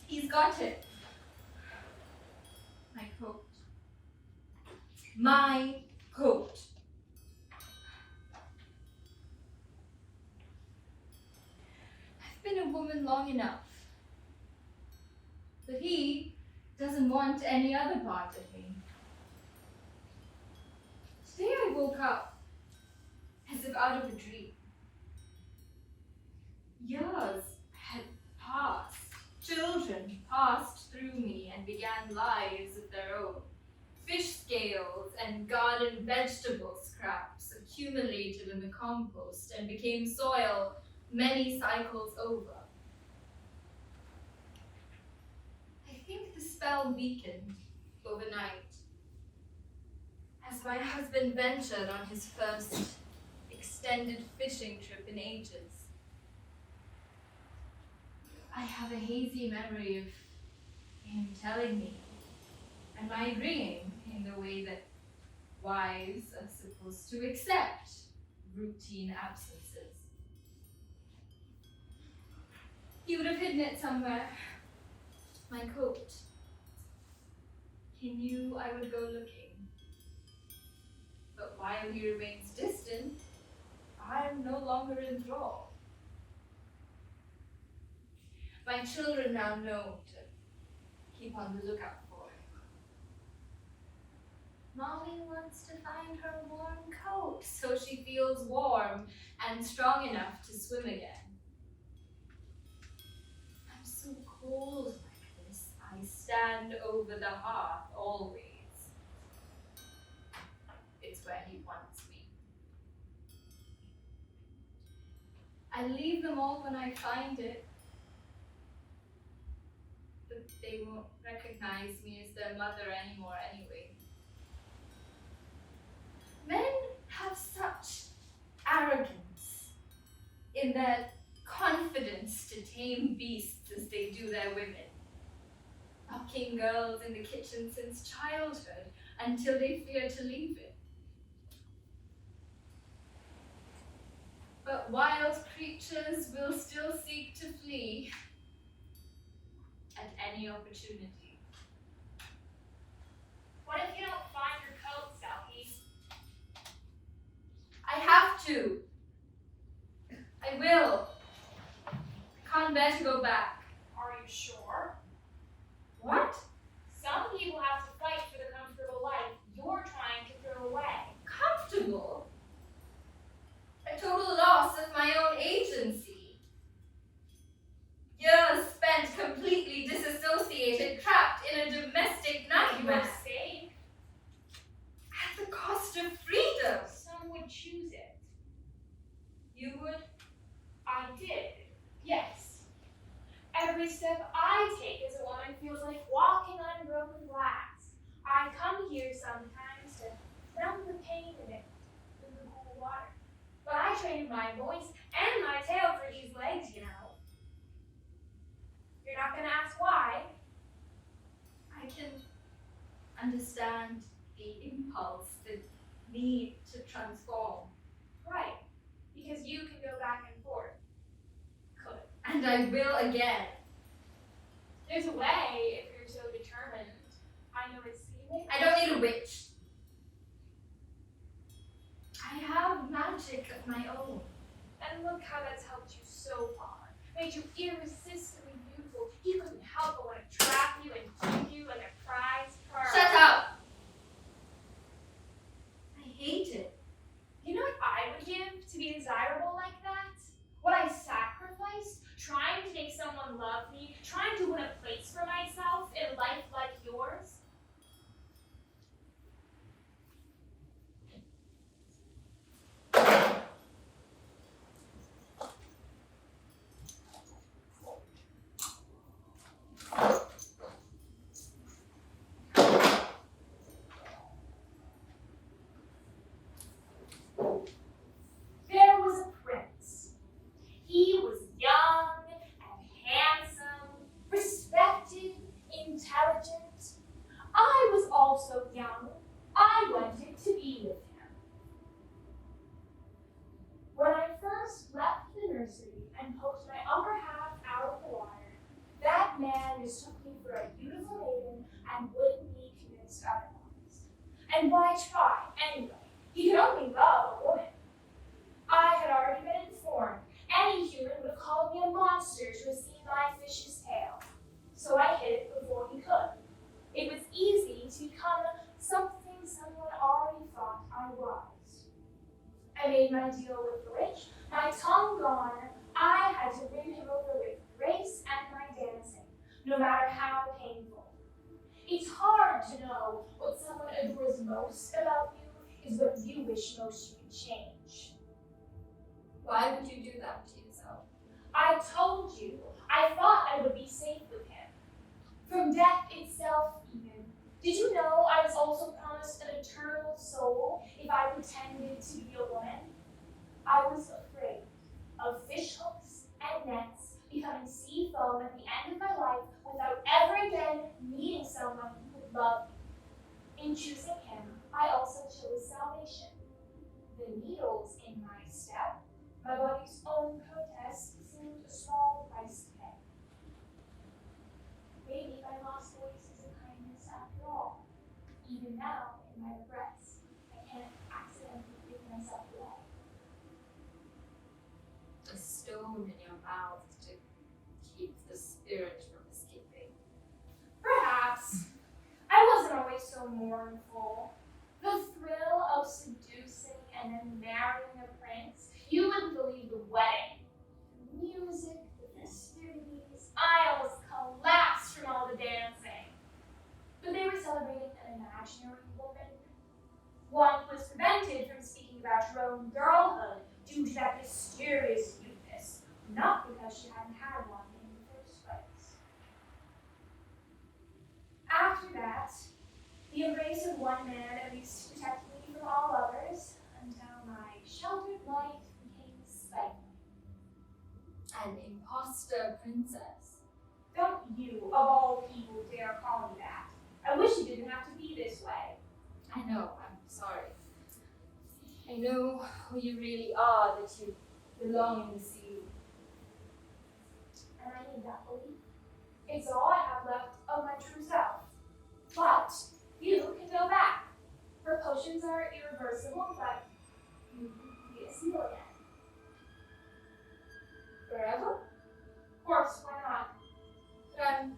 He's got it. My coat. My coat. I've been a woman long enough. But he doesn't want any other part of me. Today I woke up as if out of a dream. Years had passed. Children passed through me and began lives of their own. Fish scales and garden vegetable scraps accumulated in the compost and became soil many cycles over. I think the spell weakened overnight as my husband ventured on his first extended fishing trip in ages. I have a hazy memory of him telling me, and my agreeing in the way that wives are supposed to accept routine absences. He would have hidden it somewhere. My coat. He knew I would go looking. But while he remains distant, I am no longer in thrall. My children now know to keep on the lookout for him. Mommy wants to find her warm coat so she feels warm and strong enough to swim again. I'm so cold like this. I stand over the hearth always. It's where he wants me. I leave them all when I find it. But they won't recognize me as their mother anymore anyway. Men have such arrogance in their confidence to tame beasts as they do their women, locking girls in the kitchen since childhood until they fear to leave it. But wild creatures will still seek to flee at any opportunity. What if you don't find your coat, Selkie? I have to. I will. I can't bear to go back. Are you sure? What? Some people have to fight for the comfortable life you're trying to throw away. Comfortable? A total loss of my own agency. Years spent completely disassociated, trapped in a domestic You nightmare. are safe. At the cost of freedom. Some would choose it. You would? I did. Yes. Every step I take as a woman feels like walking on broken glass. I come here sometimes to numb the pain in it in the cool water. But I traded my voice and my tail for these legs, you know. You're not gonna ask why. I can understand the impulse, the need to transform. Right. Because you can go back and forth. Could. And I will again. There's a way if you're so determined. I know it's seeming. I don't need a witch. I have magic of my own. And look how that's helped you so far. Made you irresistibly beautiful. He couldn't help but want to trap you and keep you like a prize pearl. Shut up! I hate it. You know what I would give to be desirable like that? What I sacrificed? Trying to make someone love me, trying to win a place for myself in life like yours. and mistook me for a beautiful maiden and wouldn't be convinced otherwise. And why try, anyway? He could only love a woman. I had already been informed any human would have called me a monster to have seen my fish's tail, so I hid it before he could. It was easy to become something someone already thought I was. I made my deal with the witch, my tongue gone. I had to win him over with grace and my dancing, no matter how painful. It's hard to know what someone adores most about you is what you wish most you could change. Why would you do that to yourself? I told you, I thought I would be safe with him. From death itself, even. Did you know I was also promised an eternal soul if I pretended to be a woman? I was afraid of fish hooks and nets becoming sea foam at the end of my life without ever again meeting someone who would love me. In choosing him, I also chose salvation. The needles in my step, my body's own protest, seemed a small price to pay. Maybe I lost voices of kindness after all. Even now, in my regrets, I can't accidentally give myself away. A stone in your mouth to keep the spirit from escaping. Perhaps. I wasn't always so mournful. The thrill of seducing and then marrying a prince, you wouldn't believe the wedding. The music, the festivities, I almost collapsed from all the dancing. But they were celebrating an imaginary woman. One who was prevented from speaking about her own girlhood due to that mysterious youthfulness, not because she hadn't had one in the first place. After that, the embrace of one man at least protected me from all others until my sheltered life became stifling. An imposter princess. Don't you, of all people, dare call me that. I wish it didn't have to be this way. I know, I'm sorry. I know who you really are, that you belong in the sea. And I need that belief. It's all I have left of my true self. But you can go back. Her potions are irreversible, but you can be a seal again. Forever? Of course, why not? But I'm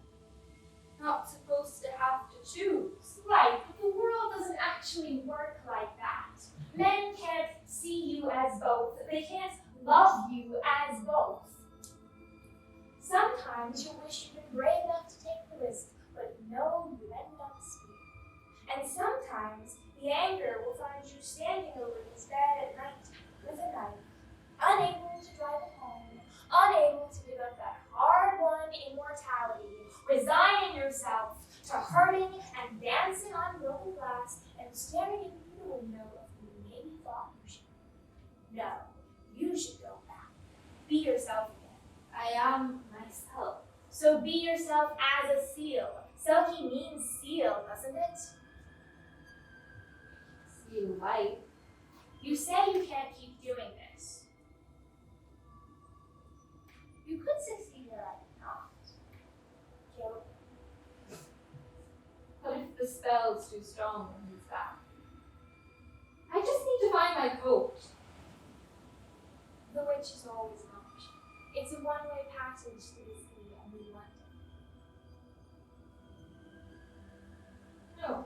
not supposed to have to choose. Right, but the world doesn't actually work like that. Men can't see you as both. They can't love you as both. Sometimes you wish you'd been brave enough to take the risk, but no, you end up scared. And sometimes the anger will find you standing over his bed at night with a knife, unable to drive it home, unable to give up that hard-won immortality, resigning yourself to hurting and dancing on broken glass and staring into the window of who you maybe thought you should. No, you should go back. Be yourself again. I am myself. So be yourself as a seal. Selkie means seal, doesn't it? Seal life. You say you can't keep doing this. You could succeed where I did not. Kill me. What if the spell's too strong on his back? I just need to find my coat. The witch is always an option. It's a one-way passage to the sea and New London. No.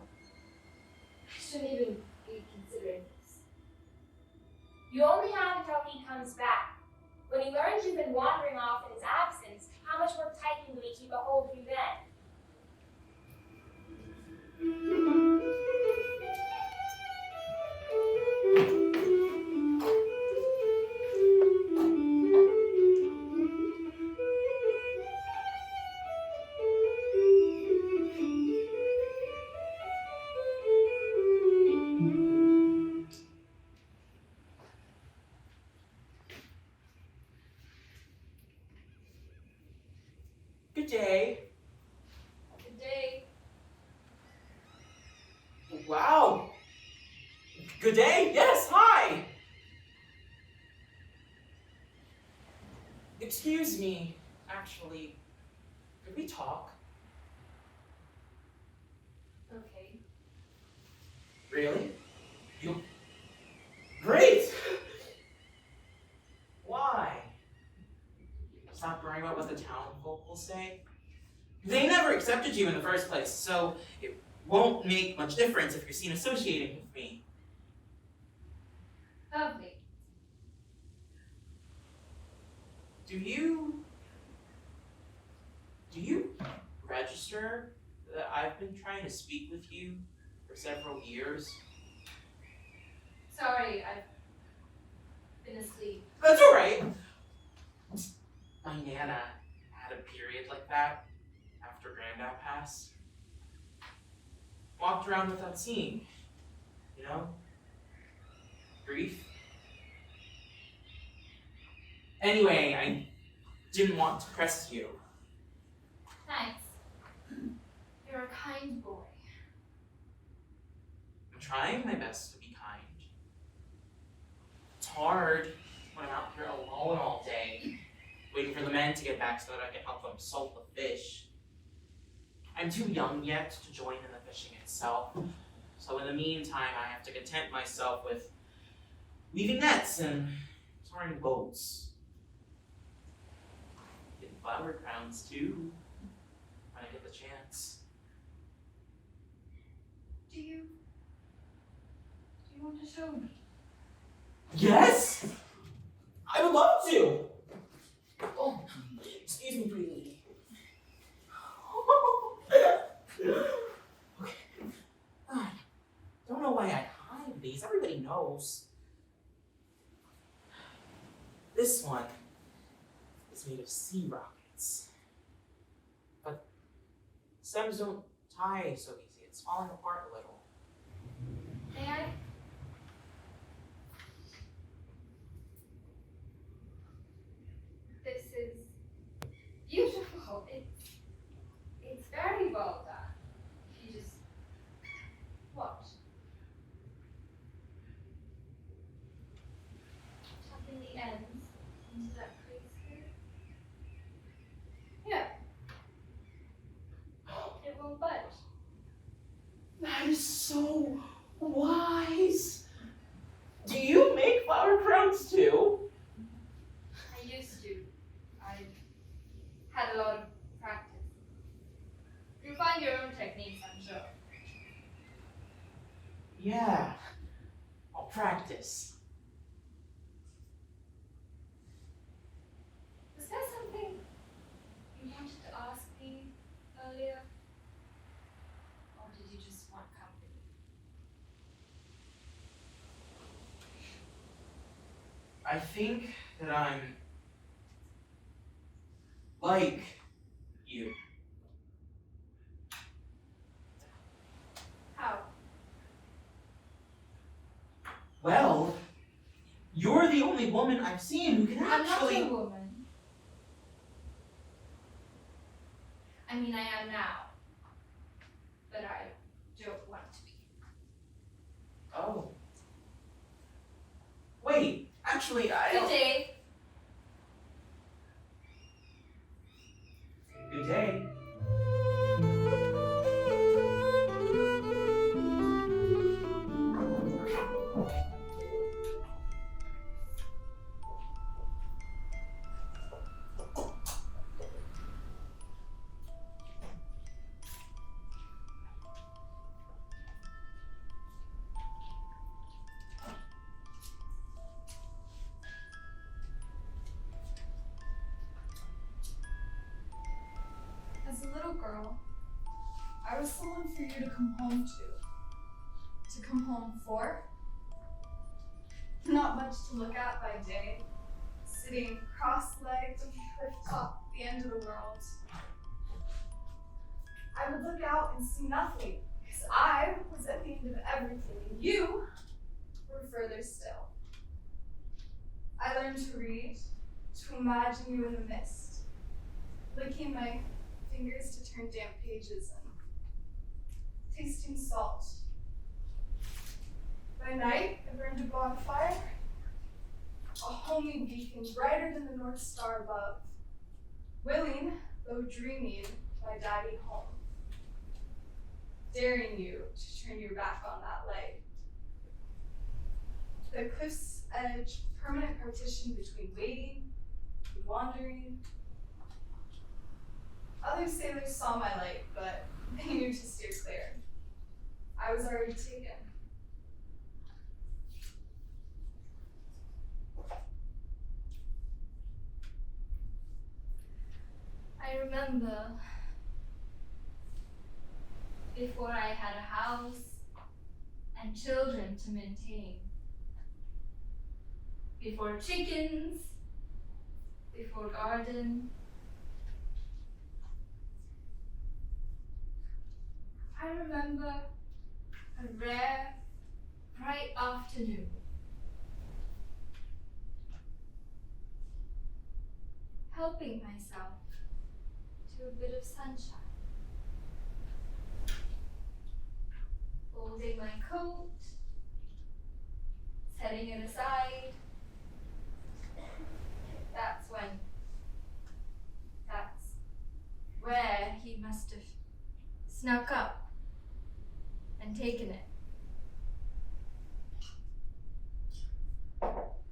I shouldn't even be considering this. You only have until he comes back. When he learns you've been wandering off in his absence, how much more tightly will he keep a hold of you then? Good day. Good day. Wow. Good day? Yes, hi. Excuse me, actually, could we talk? Really? You... Great! Why? Stop worrying about what the town folk will say. They never accepted you in the first place, so it won't make much difference if you're seen associating with me. Lovely. Do you register that I've been trying to speak with you for several years? Sorry, I've been asleep. That's alright. My Nana had a period like that after Granddad passed. Walked around without seeing, you know? Grief. Anyway, I didn't want to press you. Thanks. You're a kind boy. I'm trying my best to be kind. It's hard when I'm out here alone all day, waiting for the men to get back so that I can help them salt the fish. I'm too young yet to join in the fishing itself, so in the meantime I have to content myself with weaving nets and touring boats. Getting flower crowns too, when I get the chance. Do you want to show me? Yes! I would love to! Oh, excuse me, pretty lady. Okay. God, don't know why I hide these. Everybody knows. This one is made of sea rockets. But stems don't tie so easy. It's falling apart a little. May I? This is beautiful. It's very well done. You just watch. Tucking the ends into that crease here. Yeah. It won't budge. That is so wise. Do you make flower crowns too? I used to. I had a lot of practice. You'll find your own techniques, I'm sure. Yeah, I'll practice. Was there something you wanted to ask me earlier? Or did you just want company? I think that I'm like you. How? Well, you're the only woman I've seen who can I'm not actually... a woman. I mean, I am now. But I don't want to be. Oh. Wait, actually, I Good don't... day. Good day. As a little girl, I was someone for you to come home to. To come home for. Not much to look at by day, sitting cross-legged on the cliff top at the end of the world. I would look out and see nothing, because I was at the end of everything, and you were further still. I learned to read, to imagine you in the mist, licking my fingers to turn damp pages and tasting salt. By night, I burned a bonfire, a homey beacon brighter than the North Star above, willing, though dreaming, my diving home, daring you to turn your back on that light. The cliff's edge, permanent partition between waiting and wandering. Other sailors saw my light, but they knew to steer clear. I was already taken. I remember before I had a house and children to maintain, before chickens, before garden. I remember a rare, bright afternoon. Helping myself to a bit of sunshine. Folding my coat, setting it aside. That's where he must have snuck up and taken it.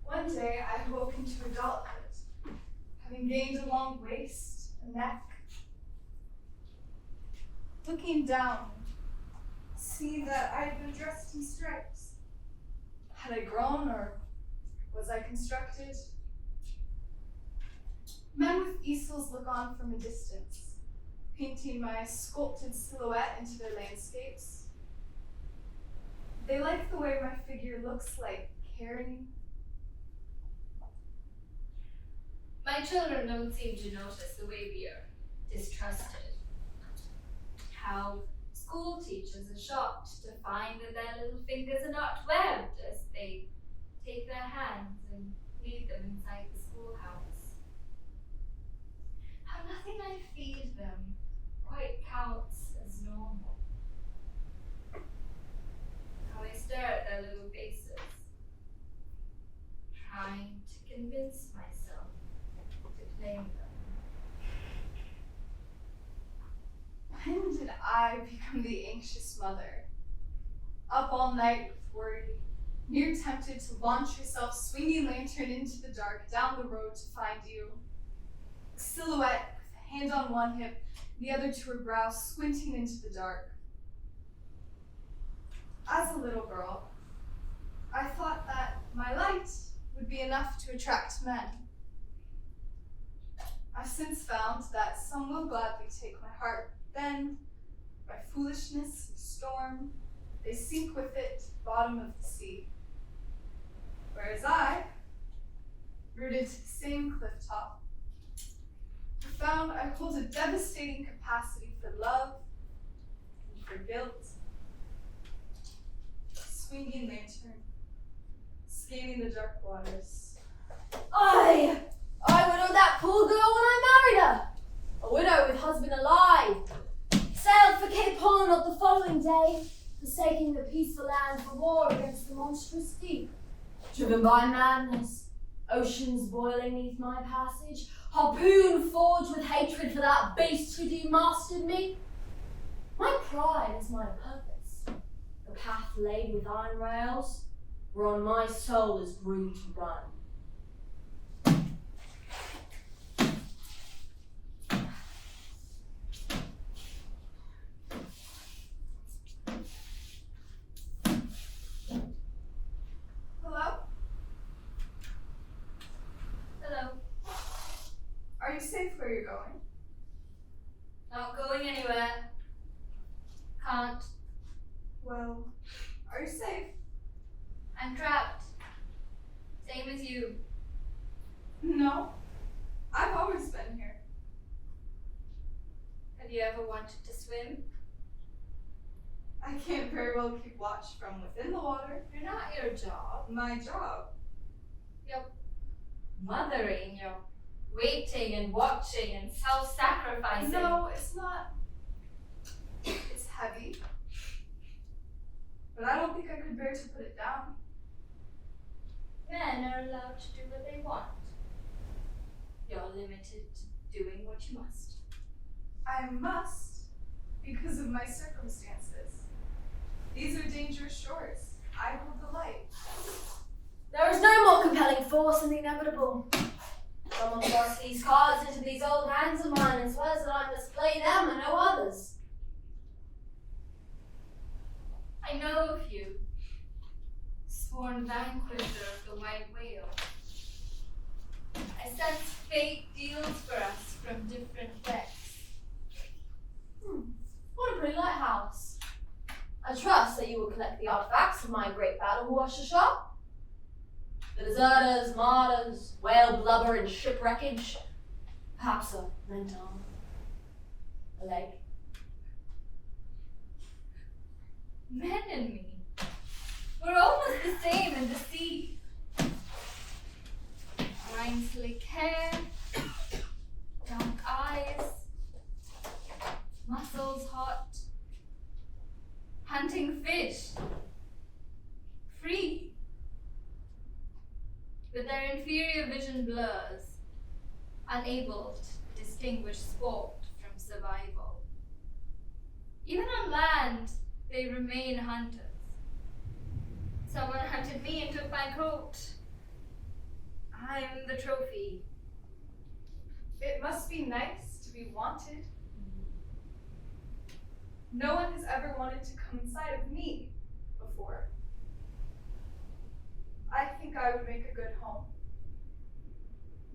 One day I woke into adulthood, having gained a long waist, a neck. Looking down, see that I had been dressed in stripes. Had I grown, or was I constructed? Men with easels look on from a distance, painting my sculpted silhouette into their landscapes. They like the way my figure looks like caring. My children don't seem to notice the way we are distrusted. How school teachers are shocked to find that their little fingers are not webbed as they take their hands and lead them inside the schoolhouse. How nothing I feed them quite counts as normal. How I stare at their little faces, trying to convince myself to claim them. When did I become the anxious mother? Up all night with worry, near tempted to launch yourself swinging lantern into the dark down the road to find you. Silhouette with a hand on one hip, the other to her brow, squinting into the dark. As a little girl, I thought that my light would be enough to attract men. I've since found that some will gladly take my heart, then, by foolishness and storm, they sink with it to the bottom of the sea. Whereas I, rooted to the same cliff top, have found I hold a devastating capacity for love and for guilt. Swinging lantern, scanning the dark waters. I widowed that poor girl when I married her. A widow with husband alive. Sailed for Cape Horn not the following day, forsaking the peaceful land for war against the monstrous deep. Driven by madness, oceans boiling neath my passage, harpoon forged with hatred for that beast who demastered me. My pride is my purpose. The path laid with iron rails, whereon my soul is groomed to run. Hello? Hello. Are you safe where you're going? Not going anywhere. Can't. Well, are you safe? I'm trapped. Same as you. No. I've always been here. Have you ever wanted to swim? I can't very well keep watch from within the water. You're not your job. My job. You're mothering, you're waiting and watching and self-sacrificing. No, it's not. It's heavy. But I don't think I could bear to put it down. Men are allowed to do what they want. You're limited to doing what you must. I must, because of my circumstances. These are dangerous shores. I hold the light. There is no more compelling force than the inevitable. Someone thrust these cards into these old hands of mine and swears that I must play them and no others. I know of you, sworn vanquisher of the white whale. I sense fate deals for us from different decks. What a pretty lighthouse. I trust that you will collect the artifacts of my great battle washer shop. The deserters, martyrs, whale blubber and shipwreckage. Perhaps a rent arm. A leg. Men and me, we're almost the same in the sea. Brine slick hair, dark eyes, muscles hot, hunting fish, free. But their inferior vision blurs, unable to distinguish sport from survival. Even on land, they remain hunters. Someone hunted me and took my coat. I'm the trophy. It must be nice to be wanted. No one has ever wanted to come inside of me before. I think I would make a good home.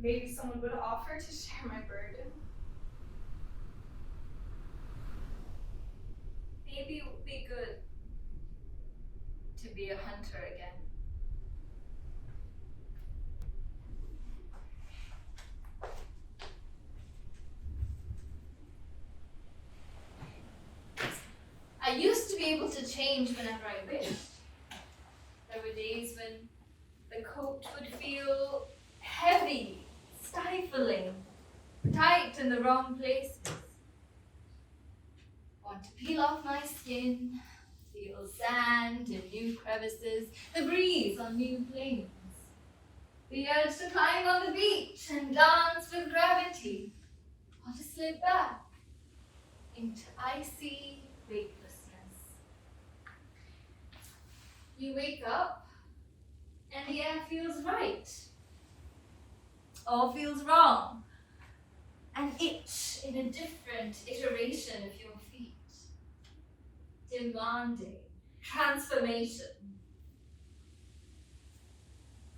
Maybe someone would offer to share my burden. Maybe it would be good to be a hunter again. I used to be able to change whenever I wished. There were days when the coat would feel heavy, stifling, tight in the wrong places. Want to peel off my skin, feel sand in new crevices, the breeze on new plains, the urge to climb on the beach and dance with gravity, or to slip back into icy weightlessness. You wake up and the air feels right, or feels wrong, an itch in a different iteration of your feet, demanding transformation.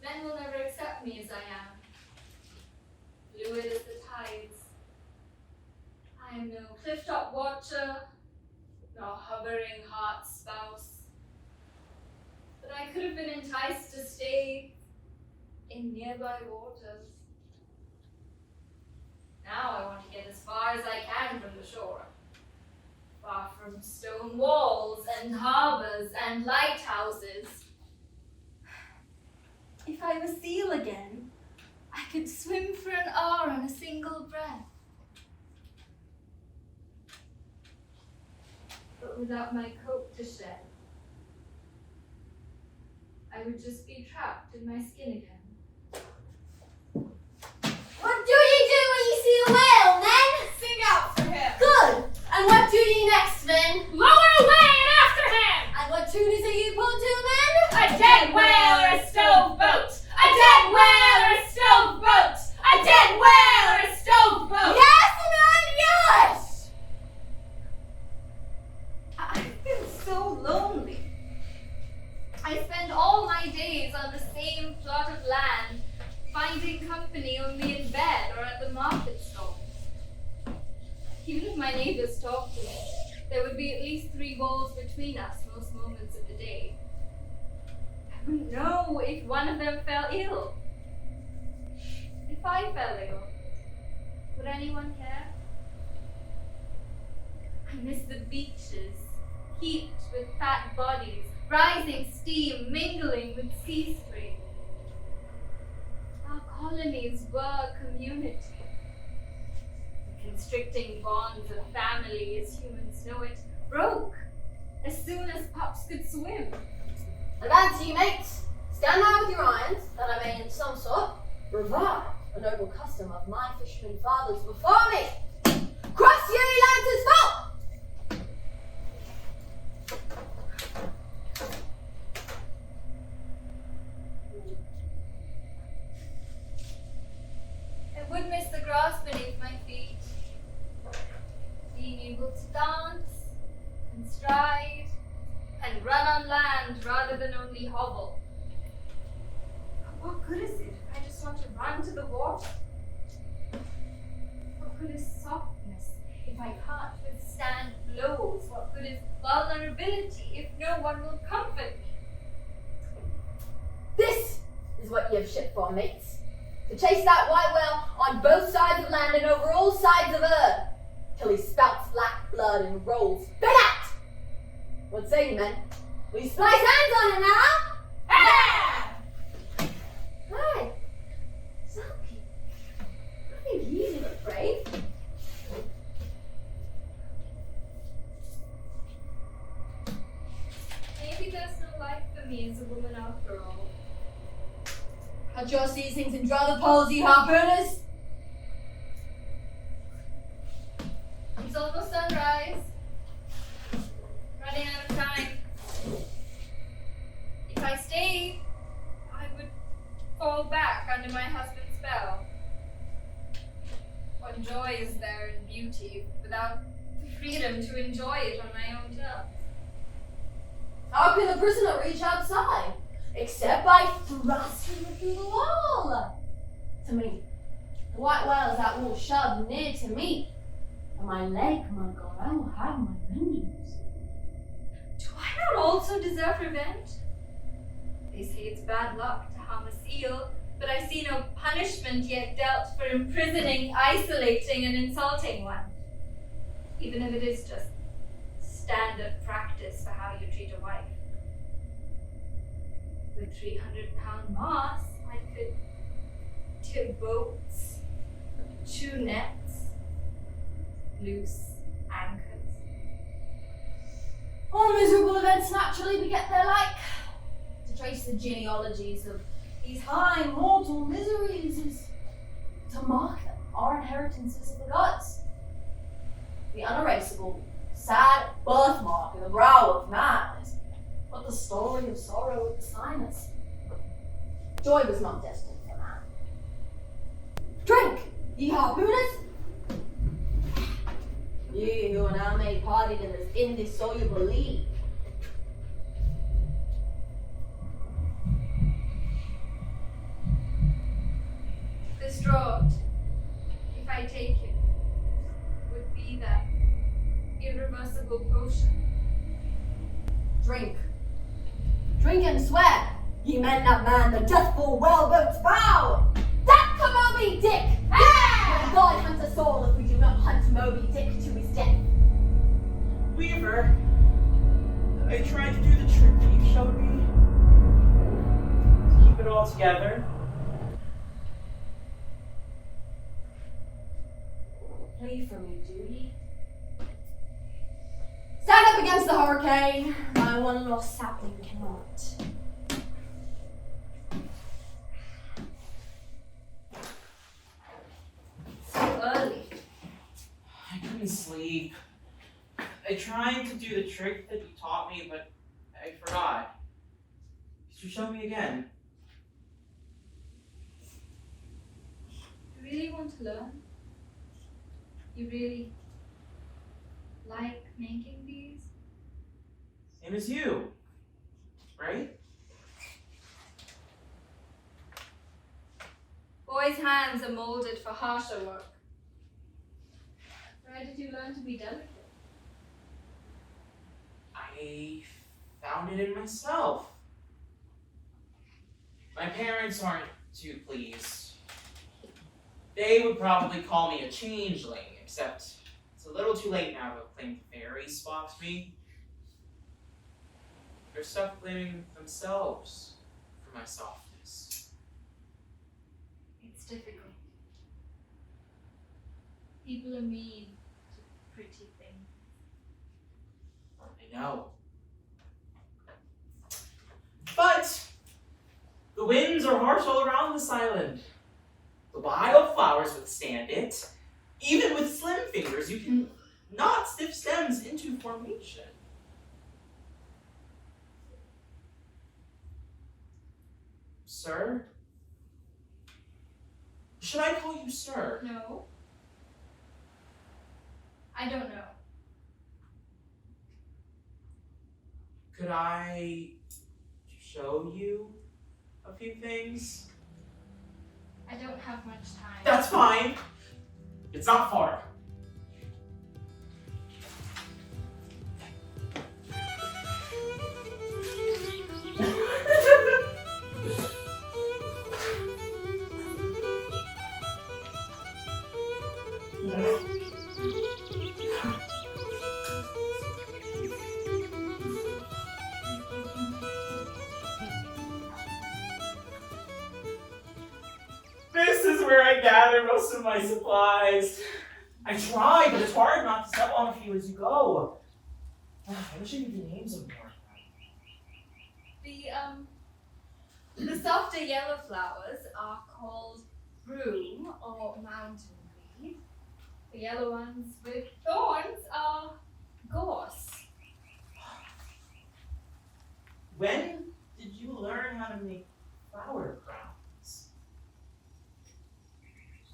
Men will never accept me as I am, fluid as the tides. I am no cliff-top watcher, nor hovering heart spouse. But I could have been enticed to stay in nearby waters. Now I want to get as far as I can from the shore, far from stone walls and harbors and lighthouses. If I were seal again, I could swim for an hour on a single breath. But without my coat to shed, I would just be trapped in my skin again. What do you do when you see a whale, men? Sing out for him! Good! And what do you next, men? Lower away and after him! And what tune is it you pull to, men? A dead whale or a stove boat! A dead whale or a stove boat! A dead whale or a stove boat! Yes, men, yes! I've been so lonely. I spend all my days on the same plot of land, finding company only in bed or at the market stalls. Even if my neighbors talked to me, there would be at least 3 walls between us most moments of the day. I wouldn't know if one of them fell ill. If I fell ill, would anyone care? I miss the beaches, heaped with fat bodies, rising steam mingling with sea spray. Our colonies were community. The constricting bonds of family, as humans know it, broke as soon as pups could swim. Advance ye, mates! Stand now with your irons, that I may in some sort revive a noble custom of my fishermen fathers before me. Cross ye, lanterns, fall! and stride and run on land rather than only hobble. But what good is it if I just want to run to the water? What good is softness if I can't withstand blows? What good is vulnerability if no one will comfort me? This is what you've shipped for, mates. To chase that white whale on both sides of land and over all sides of earth, till he spouts black blood and rolls spit out! What say you, men? Will you splice hands on him now? Ah! Hi, Selkie. I think you look brave. Maybe there's no life for me as a woman after all. Cut your seizings and draw the poles, ye harpooners. It's almost sunrise. Running out of time. If I stayed, I would fall back under my husband's spell. What joy is there in beauty without the freedom to enjoy it on my own terms? How can a prisoner reach outside? Except by thrusting it through the wall. To me, the white whales that will shove near to me, and my leg, my God, I will have my vengeance. Do I not also deserve revenge? They say it's bad luck to harm a seal, but I see no punishment yet dealt for imprisoning, isolating, and insulting one. Even if it is just standard practice for how you treat a wife. With 300-pound mass, I could tip boats, chew nets, loose anchors. All miserable events naturally beget their like. To trace the genealogies of these high mortal miseries is to mark them, our inheritances of the gods. The unerasable, sad birthmark in the brow of man is but the story of sorrow with the sinus. Joy was not destined for man. Drink, ye harpooners! Ye who are now made party to this indissoluble league. This draught, if I take it, would be that irreversible potion. Drink. Drink and swear, ye men that man the deathful whaleboat's bow! That come Moby Dick! Ah! May God hunt us all if we do not hunt Moby Dick to his death. Weaver, I tried to do the trick that you showed me. To keep it all together. Flee from you, do ye? Stand up against the hurricane. My one lost sapling cannot. So early. I couldn't sleep. I tried to do the trick that you taught me, but I forgot. Could you show me again? You really want to learn? You really like making these? Same as you, right? Boys' hands are molded for harsher work. Where did you learn to be delicate? I found it in myself. My parents aren't too pleased. They would probably call me a changeling, except it's a little too late now to claim faerie spots me. They're stuck blaming themselves for my softness. It's difficult. People are mean to pretty things. I know. But the winds are harsh all around this island. The wildflowers withstand it. Even with slim fingers, you can knot stiff stems into formation. Sir? Should I call you sir? No. I don't know. Could I show you a few things? I don't have much time. That's fine. It's not far. This is where I gather most of my supplies. I try, but it's hard not to step on a few as you go. I wish I knew the names of more. The softer yellow flowers are called broom or mountain weed. The yellow ones with thorns are gorse. When did you learn how to make flower crowns?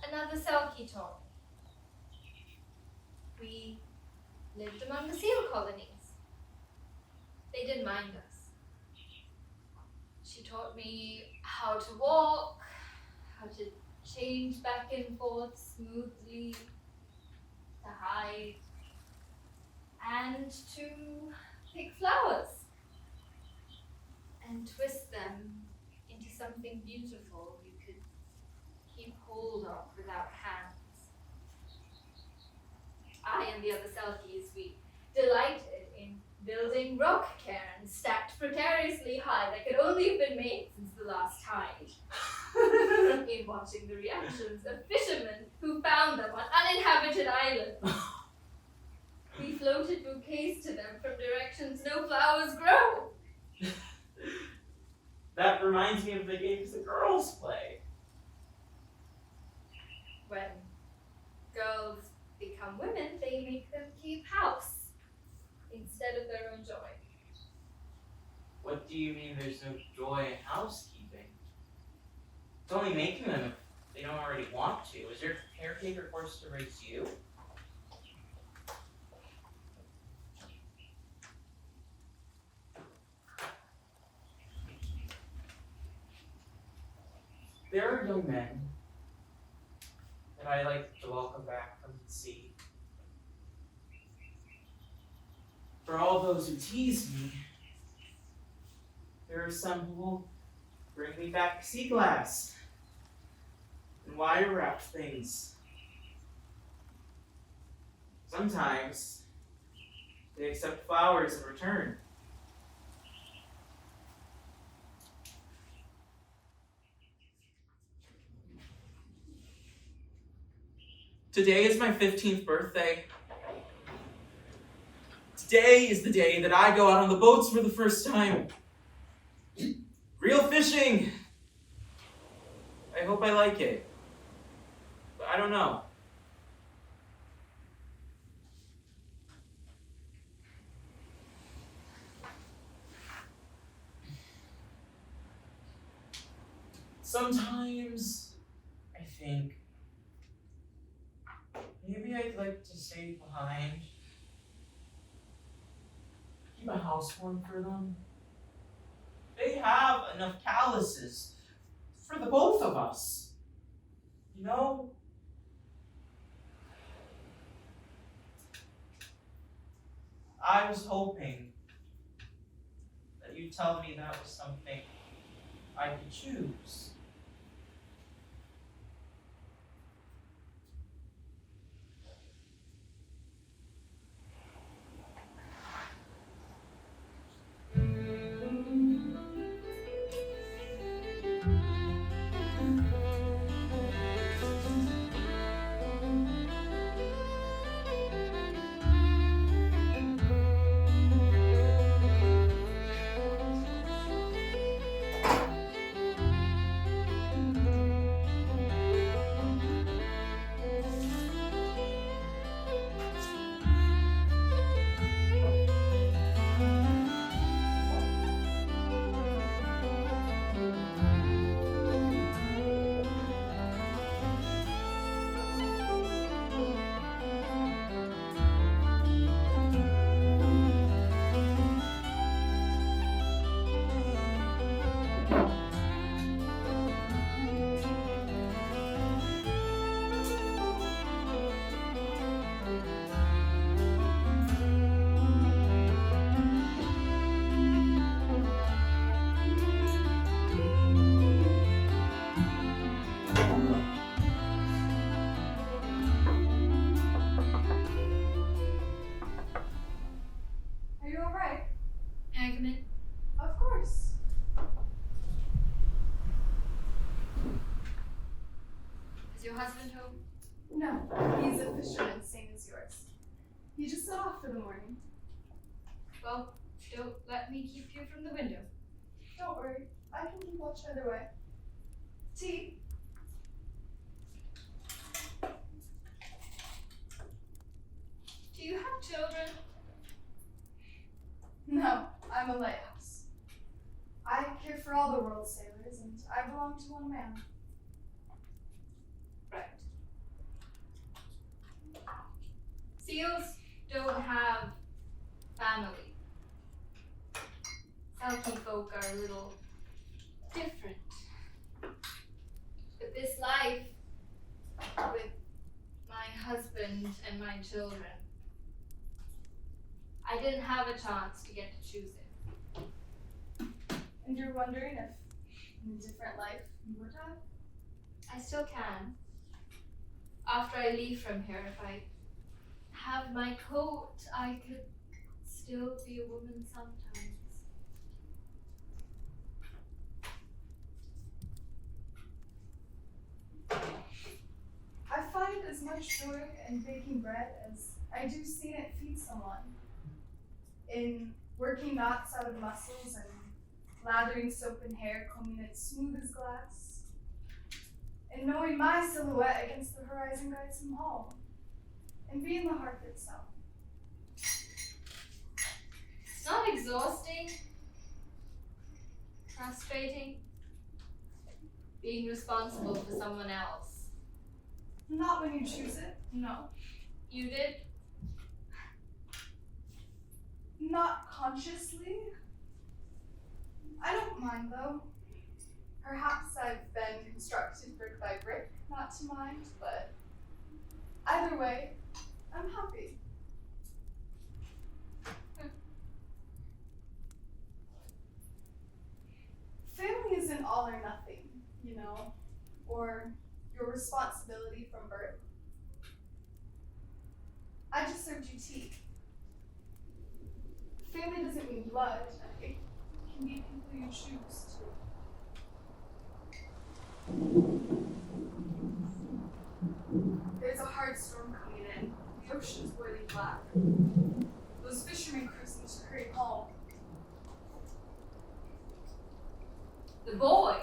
Another Selkie taught me. We lived among the seal colonies. They didn't mind us. She taught me how to walk, how to change back and forth smoothly, to hide, and to pick flowers and twist them into something beautiful you could keep hold of without hands. I and the other Selkies, we delighted in building rock cairns stacked precariously high that could only have been made since the last tide. In watching the reactions of fishermen who found them on uninhabited islands. We floated bouquets to them from directions no flowers grow. That reminds me of the games the girls play. When girls become women, they make them keep house instead of their own joy. What do you mean there's no joy in housekeeping? It's only making them if they don't already want to. Is your caretaker forced to raise you? There are young men that I like to welcome back from the sea. For all those who tease me, there are some who will bring me back sea glass and wire wrap things. Sometimes they accept flowers in return. Today is my 15th birthday. Today is the day that I go out on the boats for the first time. Real fishing! I hope I like it. But I don't know. Sometimes I think maybe I'd like to stay behind. Keep my house warm for them. They have enough calluses for the both of us. You know? I was hoping that you'd tell me that was something I could choose. all right. May I come in? Of course. Is your husband home? No, he's a fisherman, same as yours. He just set off for the morning. Well, don't let me keep you from the window. Don't worry, I can keep watch either way. Tea? Do you have children? No, I'm a lighthouse. I care for all the world's sailors, and I belong to one man. Right. Seals don't have family. Selkie folk are a little different. But this life, with my husband and my children, I didn't have a chance to get to choose it. And you're wondering if in a different life you would have? I still can. After I leave from here, if I have my coat, I could still be a woman sometimes. I find as much joy in baking bread as I do seeing it feed someone. In working knots out of muscles and lathering soap and hair, combing it smooth as glass. And knowing my silhouette against the horizon guides him home. And being the hearth itself. It's not exhausting, frustrating, being responsible for someone else. Not when you choose it, no. You did? Not consciously. I don't mind though. Perhaps I've been constructed brick by brick, not to mind, but either way, I'm happy. Family isn't all or nothing, you know, or your responsibility from birth. I just served you tea. Family doesn't mean blood. It can be people you choose to. There's a hard storm coming in. The ocean's boiling black. Those fishermen crews need to hurry home. The boy.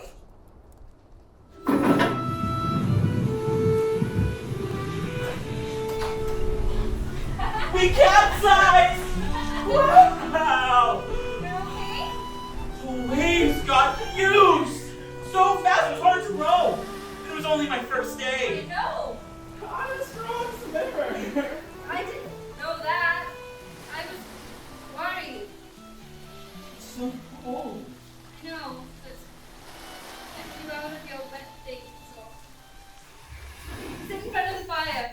We capsized! Wow! You're okay? The waves got huge! So fast, it was hard to row. It was only my first day. I know. I'm a strong swimmer. I didn't know that. I was worried. It's so cold. I know, but get you out of your wet things. So sit in front of the fire.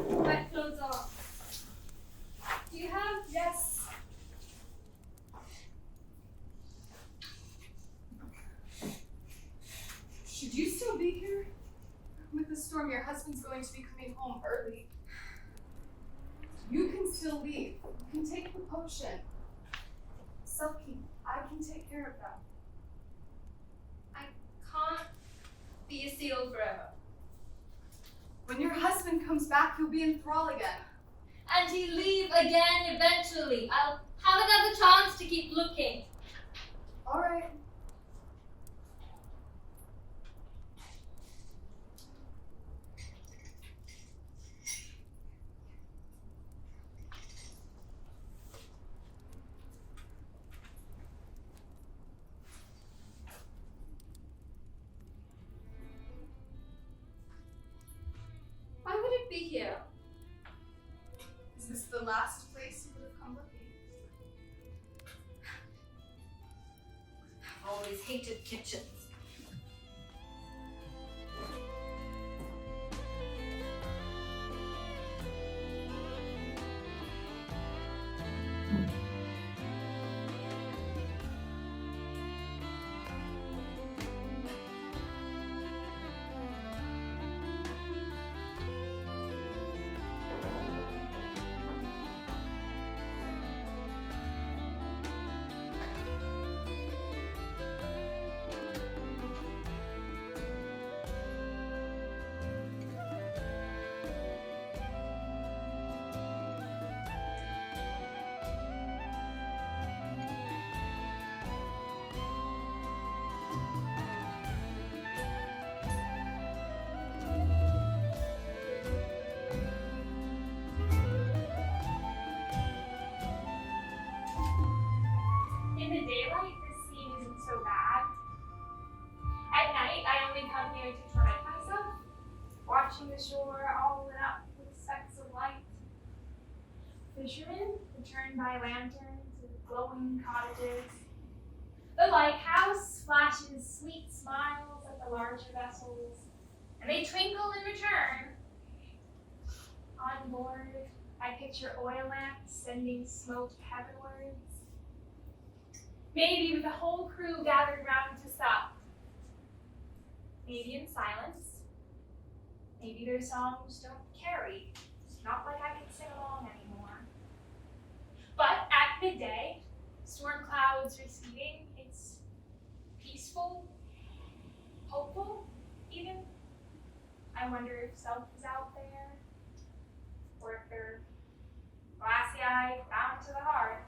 Wet clothes off. Do you have? Yes. Should you still be here? With the storm, your husband's going to be coming home early. You can still leave. You can take the potion. Selkie, I can take care of that. I can't be a seal forever. When your husband comes back, you'll be in thrall again. And he'll leave again eventually. I'll have another chance to keep looking. All right. Why would it be here? Is this the last place you would have come looking? I've always hated kitchens. turned by lanterns with glowing cottages. The lighthouse flashes sweet smiles at the larger vessels, and they twinkle in return. On board, I picture oil lamps sending smoke heavenwards. Maybe with the whole crew gathered round to sup. Maybe in silence. Maybe their songs don't carry. Not like I can sing along anymore. But at midday, storm clouds receding, it's peaceful, hopeful, even. I wonder if Selkie's out there, or if they're glassy-eyed down to the heart.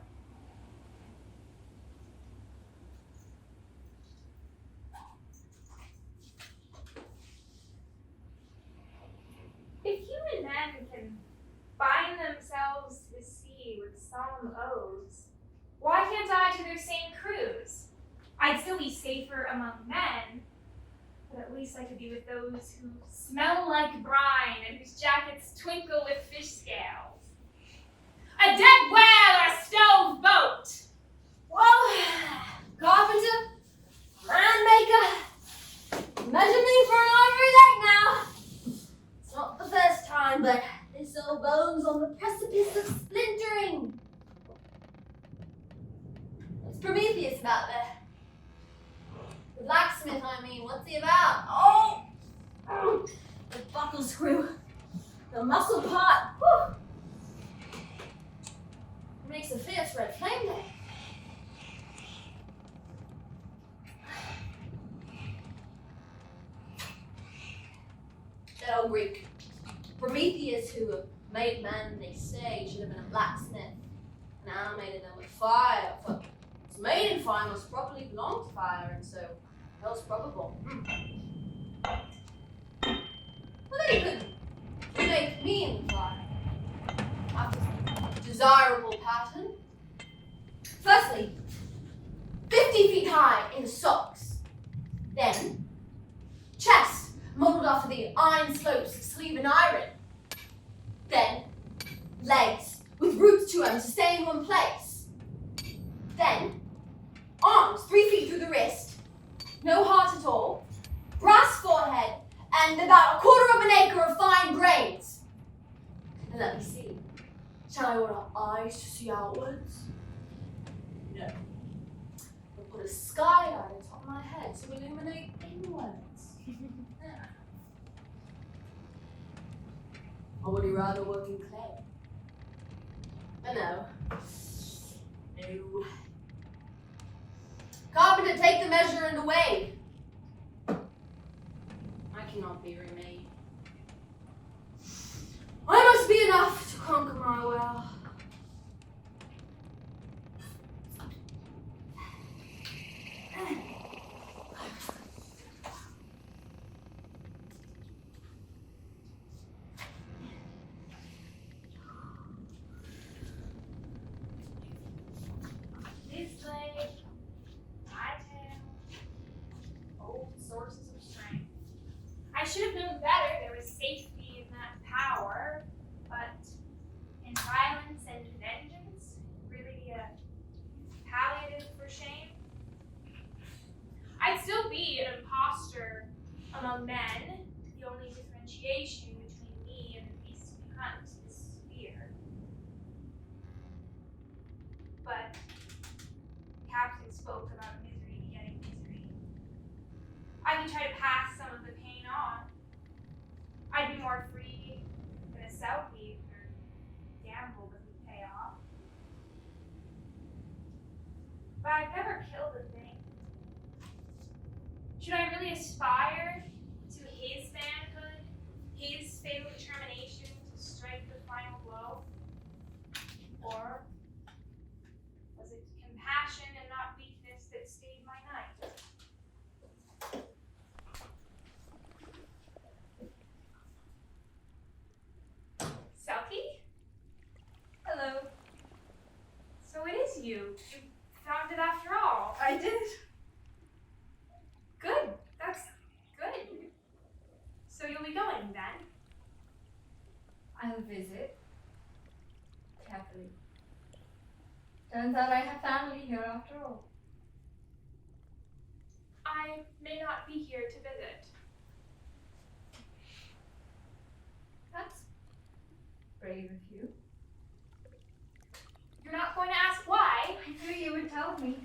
If human men can bind themselves to the sea with solemn oaths, why can't I to their same crews? I'd still be safer among men, but at least I could be with those who smell like brine and whose jackets twinkle with fish scales. A dead whale or a stove boat! Well, carpenter, brand maker, measure me for an ivory leg now. It's not the first time, but this old bone's on the precipice of splintering. What's Prometheus about there? The blacksmith, I mean, what's he about? Oh! The buckle screw. The muscle part. Whew. Makes a fierce red flame there. That old Greek. Prometheus, who made man, they say, should have been a blacksmith and animated them with fire. For what's made in fire must properly belong to fire, and so most probable. Well, then he could make me in the fire. After some desirable pattern. Firstly, 50 feet high in the socks. Then, chest modeled after the iron slopes of Sleeve and Iron. Then, legs with roots to them to stay in one place. Then, arms 3 feet through the wrist, no heart at all, brass forehead, and about 1/4 of an acre of fine grains. And let me see. Shall I order eyes to see outwards? No. I'll put a skylight on top of my head to illuminate inwards. Or would you rather work in clay? No. Carpenter, take the measure and away. I cannot be remade. I must be enough to conquer my will. This leg, my tail, old sources of strength. I should have known better. There was safety in that power, but in violence and vengeance, really a palliative for shame. I'd still be an imposter among men. The only differentiation between me and the beast we hunt is fear. But the captain spoke about misery begetting misery. I could try to pass some of the pain on. I'd be more free than a Selkie or gamble that would pay off. But I've never killed a thing. Should I really aspire to his manhood, his fatal determination to strike the final blow? Or was it compassion and not weakness that stayed my night? Selkie? Hello. So it is you. You found it after all. I did. Good. That's good. So you'll be going then? I'll visit carefully. Turns out I have family here after all. I may not be here to visit. That's brave of you. You're not going to ask why? I knew you would tell me.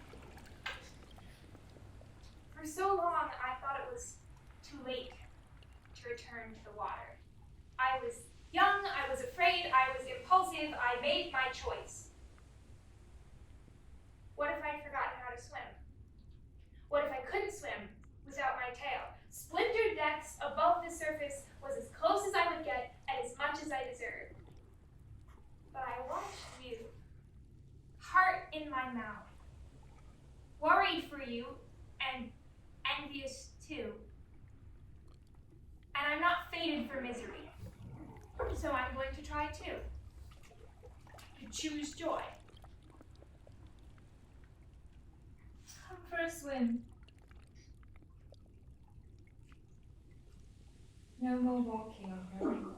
For so long, I thought it was too late to return to the water. I was young, I was afraid, I was impulsive, I made my choice. What if I'd forgotten how to swim? What if I couldn't swim without my tail? Splintered decks above the surface was as close as I would get and as much as I deserved. But I watched you, heart in my mouth, worried for you and envious too. And I'm not fated for misery, so I'm going to try too. To choose joy. Come for a swim. No more walking on her.